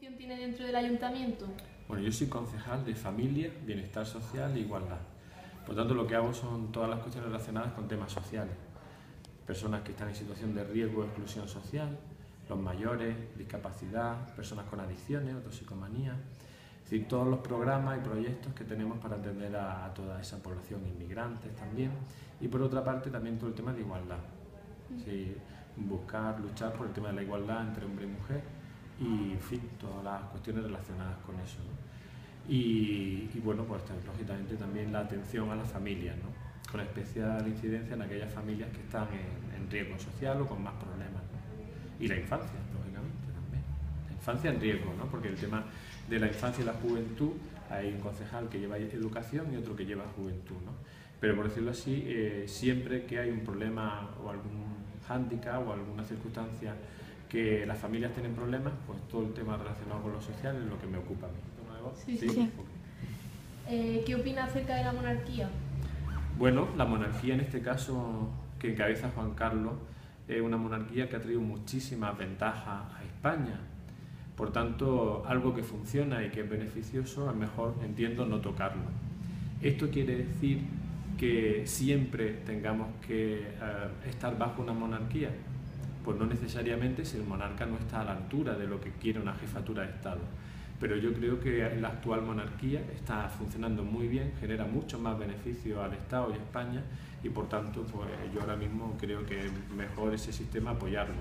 función tiene dentro del ayuntamiento? Bueno, yo soy concejal de Familia, Bienestar Social e Igualdad. Por tanto, lo que hago son todas las cuestiones relacionadas con temas sociales. Personas que están en situación de riesgo o exclusión social, los mayores, discapacidad, personas con adicciones o toxicomanía. Es decir, todos los programas y proyectos que tenemos para atender a toda esa población, inmigrantes también. Y por otra parte, también todo el tema de igualdad. Sí, buscar, luchar por el tema de la igualdad entre hombre y mujer y, en fin, todas las cuestiones relacionadas con eso, ¿no? Y bueno, pues lógicamente también la atención a las familias, ¿no? Con especial incidencia en aquellas familias que están en riesgo social o con más problemas, ¿no? Y la infancia, lógicamente, también. La infancia en riesgo, ¿no? Porque el tema de la infancia y la juventud, hay un concejal que lleva educación y otro que lleva juventud, ¿no? Pero por decirlo así, siempre que hay un problema o algún hándicap o alguna circunstancia que las familias tienen problemas, pues todo el tema relacionado con lo social es lo que me ocupa a mí. Sí, sí. Sí. ¿Qué opina acerca de la monarquía? Bueno, la monarquía en este caso que encabeza Juan Carlos es una monarquía que ha traído muchísimas ventajas a España. Por tanto, algo que funciona y que es beneficioso, es mejor, entiendo, no tocarlo. Esto quiere decir que siempre tengamos que estar bajo una monarquía. Pues no necesariamente si el monarca no está a la altura de lo que quiere una jefatura de Estado. Pero yo creo que la actual monarquía está funcionando muy bien, genera mucho más beneficio al Estado y a España y por tanto pues, yo ahora mismo creo que es mejor ese sistema apoyarlo.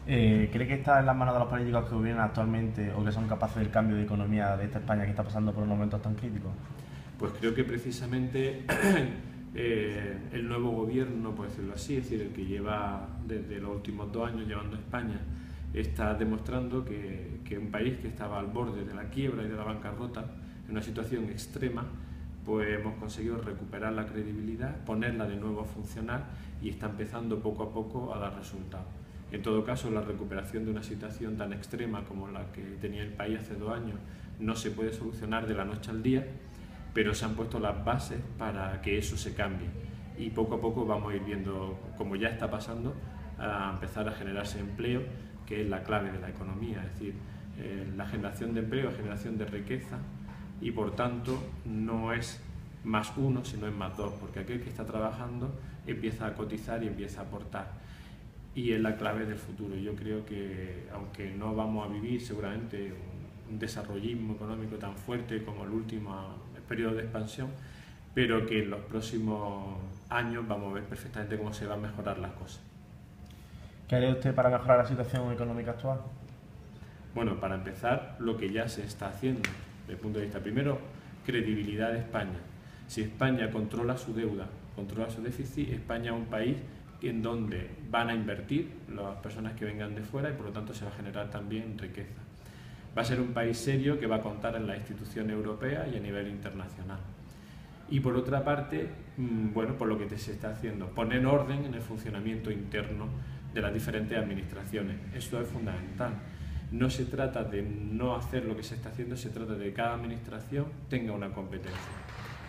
¿Cree que está en las manos de los políticos que gobiernan actualmente o que son capaces del cambio de economía de esta España que está pasando por unos momentos tan críticos? Pues creo que precisamente el nuevo gobierno, por decirlo así, es decir, el que lleva desde los últimos 2 años llevando a España, está demostrando que un país que estaba al borde de la quiebra y de la bancarrota, en una situación extrema, pues hemos conseguido recuperar la credibilidad, ponerla de nuevo a funcionar y está empezando poco a poco a dar resultados. En todo caso, la recuperación de una situación tan extrema como la que tenía el país hace 2 años no se puede solucionar de la noche al día, pero se han puesto las bases para que eso se cambie. Y poco a poco vamos a ir viendo, como ya está pasando, a empezar a generarse empleo, que es la clave de la economía, es decir, la generación de empleo, la generación de riqueza, y por tanto no es +1, sino es +2, porque aquel que está trabajando empieza a cotizar y empieza a aportar. Y es la clave del futuro. Yo creo que, aunque no vamos a vivir seguramente un desarrollismo económico tan fuerte como el último periodo de expansión, pero que en los próximos años vamos a ver perfectamente cómo se van a mejorar las cosas. ¿Qué haría usted para mejorar la situación económica actual? Bueno, para empezar, lo que ya se está haciendo, desde el punto de vista, primero, credibilidad de España. Si España controla su deuda, controla su déficit, España es un país en donde van a invertir las personas que vengan de fuera y por lo tanto se va a generar también riqueza. Va a ser un país serio que va a contar en las instituciones europeas y a nivel internacional. Y por otra parte, bueno, por lo que se está haciendo, poner orden en el funcionamiento interno de las diferentes administraciones. Eso es fundamental. No se trata de no hacer lo que se está haciendo, se trata de que cada administración tenga una competencia.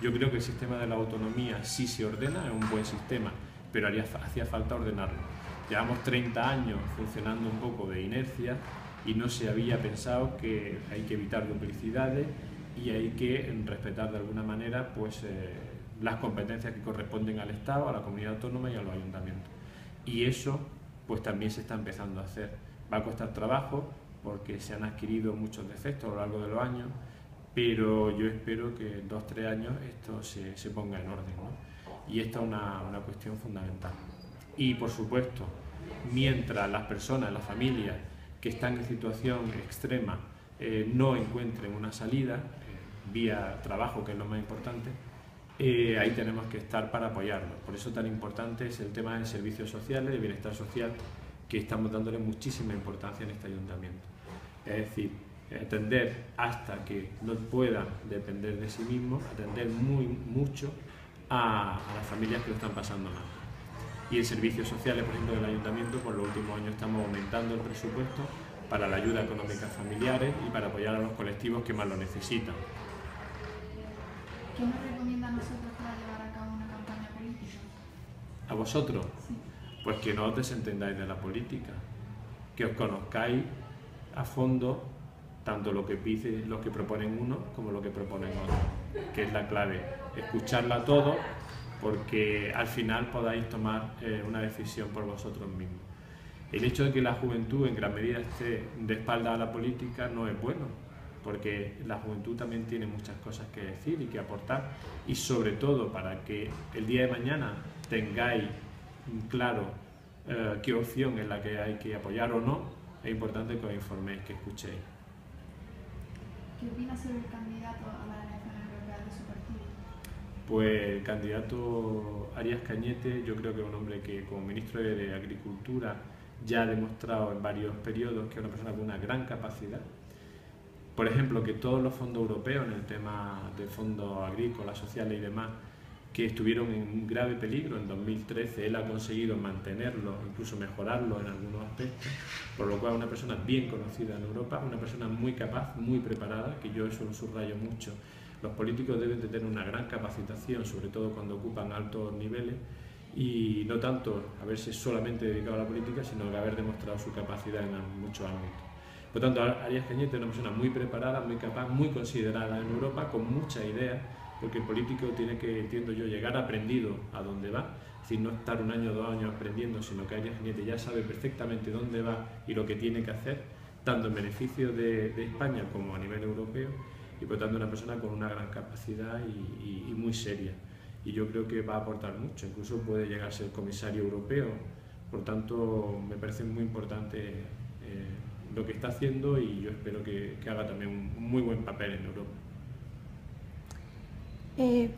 Yo creo que el sistema de la autonomía sí se ordena, es un buen sistema, pero hacía falta ordenarlo. Llevamos 30 años funcionando un poco de inercia y no se había pensado que hay que evitar duplicidades y hay que respetar de alguna manera pues, las competencias que corresponden al Estado, a la comunidad autónoma y a los ayuntamientos. Y eso pues también se está empezando a hacer. Va a costar trabajo porque se han adquirido muchos defectos a lo largo de los años, pero yo espero que en 2 o 3 años esto se ponga en orden, ¿no? Y esta es una cuestión fundamental. Y por supuesto, mientras las personas, las familias que están en situación extrema no encuentren una salida, vía trabajo, que es lo más importante, ahí tenemos que estar para apoyarlos. Por eso tan importante es el tema de servicios sociales, de bienestar social, que estamos dándole muchísima importancia en este ayuntamiento. Es decir, atender hasta que no puedan depender de sí mismos, atender mucho a las familias que lo están pasando mal. Y en servicios sociales, por ejemplo, del ayuntamiento, por los últimos años estamos aumentando el presupuesto para la ayuda económica a familiares y para apoyar a los colectivos que más lo necesitan. ¿Qué nos recomienda a nosotros para llevar a cabo una campaña política? ¿A vosotros? Sí. Pues que no os desentendáis de la política. que os conozcáis a fondo tanto lo que piden, los que proponen uno como lo que proponen otros, que es la clave, escucharla todo, porque al final podáis tomar una decisión por vosotros mismos. El hecho de que la juventud en gran medida esté de espaldas a la política no es bueno, porque la juventud también tiene muchas cosas que decir y que aportar, y sobre todo para que el día de mañana tengáis claro qué opción es la que hay que apoyar o no, es importante que os informéis, que escuchéis. ¿Qué opina sobre el candidato a la elección europea de su partido? Pues el candidato Arias Cañete, yo creo que es un hombre que como ministro de Agricultura ya ha demostrado en varios periodos que es una persona con una gran capacidad. Por ejemplo, que todos los fondos europeos en el tema de fondos agrícolas, sociales y demás, que estuvieron en un grave peligro en 2013, él ha conseguido mantenerlos, incluso mejorarlos en algunos aspectos, por lo cual es una persona bien conocida en Europa, una persona muy capaz, muy preparada, que yo eso lo subrayo mucho. Los políticos deben de tener una gran capacitación, sobre todo cuando ocupan altos niveles, y no tanto haberse solamente dedicado a la política, sino que haber demostrado su capacidad en muchos ámbitos. Por tanto, Arias Cañete es una persona muy preparada, muy capaz, muy considerada en Europa, con muchas ideas, porque el político tiene que, entiendo yo, llegar aprendido a dónde va, es decir, no estar un año o 2 años aprendiendo, sino que Arias Cañete ya sabe perfectamente dónde va y lo que tiene que hacer, tanto en beneficio de España como a nivel europeo, y por tanto una persona con una gran capacidad y muy seria. Y yo creo que va a aportar mucho, incluso puede llegar a ser comisario europeo, por tanto me parece muy importante lo que está haciendo y yo espero que haga también un muy buen papel en Europa.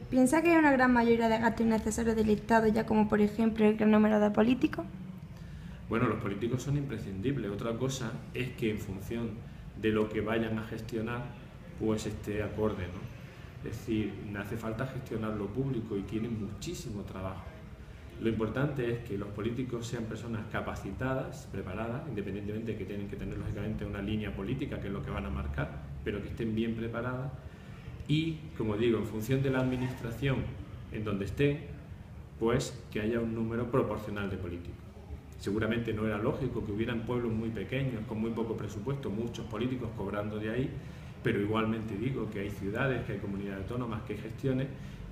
¿Piensa que hay una gran mayoría de gastos innecesarios del Estado, ya como por ejemplo el gran número de políticos? Bueno, los políticos son imprescindibles. Otra cosa es que en función de lo que vayan a gestionar, pues esté acorde, ¿no? Es decir, hace falta gestionar lo público y tienen muchísimo trabajo. Lo importante es que los políticos sean personas capacitadas, preparadas, independientemente de que tienen que tener lógicamente una línea política, que es lo que van a marcar, pero que estén bien preparadas y, como digo, en función de la administración en donde estén, pues que haya un número proporcional de políticos. Seguramente no era lógico que hubieran pueblos muy pequeños, con muy poco presupuesto, muchos políticos cobrando de ahí, pero igualmente digo que hay ciudades, que hay comunidades autónomas, que hay gestiones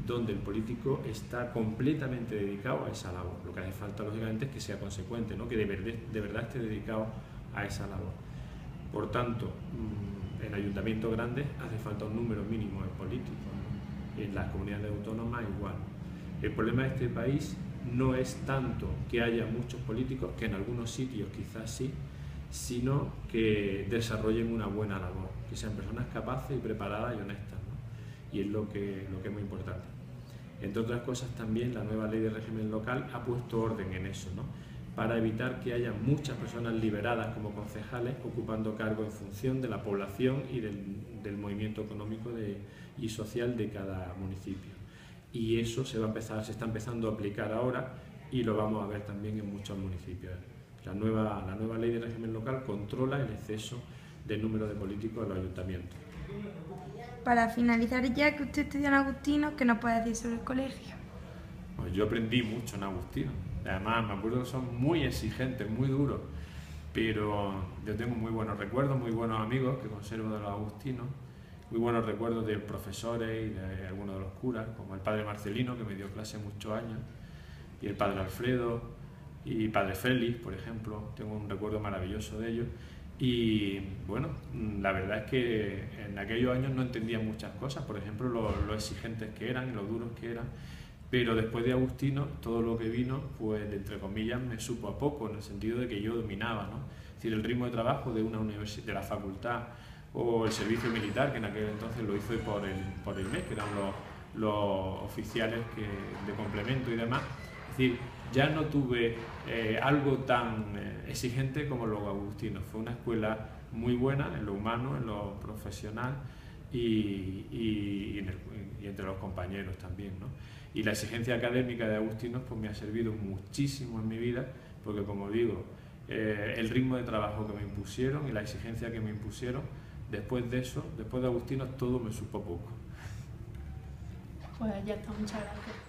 donde el político está completamente dedicado a esa labor. Lo que hace falta, lógicamente, es que sea consecuente, ¿no? Que de verdad esté dedicado a esa labor. Por tanto, en ayuntamientos grandes hace falta un número mínimo de políticos, ¿no? En las comunidades autónomas igual. El problema de este país no es tanto que haya muchos políticos, que en algunos sitios quizás sí, sino que desarrollen una buena labor, que sean personas capaces y preparadas y honestas, ¿no? Y es lo que es muy importante. Entre otras cosas también la nueva ley de régimen local ha puesto orden en eso, ¿no? Para evitar que haya muchas personas liberadas como concejales ocupando cargos en función de la población y del movimiento económico y social de cada municipio. Y eso se está empezando a aplicar ahora y lo vamos a ver también en muchos municipios. La nueva ley de régimen local controla el exceso del número de políticos en los ayuntamientos. Para finalizar, ya que usted estudia en Agustino, ¿qué nos puede decir sobre el colegio? Pues yo aprendí mucho en Agustino. Además, me acuerdo que son muy exigentes, muy duros, pero yo tengo muy buenos recuerdos, muy buenos amigos que conservo de los agustinos, muy buenos recuerdos de profesores y de algunos de los curas, como el padre Marcelino, que me dio clase muchos años, y el padre Alfredo, y padre Félix, por ejemplo. Tengo un recuerdo maravilloso de ellos. Y bueno, la verdad es que en aquellos años no entendía muchas cosas, por ejemplo, lo exigentes que eran, lo duros que eran, pero después de Agustino, todo lo que vino, pues entre comillas, me supo a poco, en el sentido de que yo dominaba, ¿no? Es decir, el ritmo de trabajo de una universidad, de la facultad, o el servicio militar, que en aquel entonces lo hice por el mes, que eran los oficiales de complemento y demás. Es decir, ya no tuve algo tan exigente como los agustinos. Fue una escuela muy buena en lo humano, en lo profesional y entre los compañeros también, ¿no? Y la exigencia académica de agustinos pues me ha servido muchísimo en mi vida, porque como digo, el ritmo de trabajo que me impusieron y la exigencia que me impusieron, después de eso, después de agustinos, todo me supo poco. Pues ya está, muchas gracias.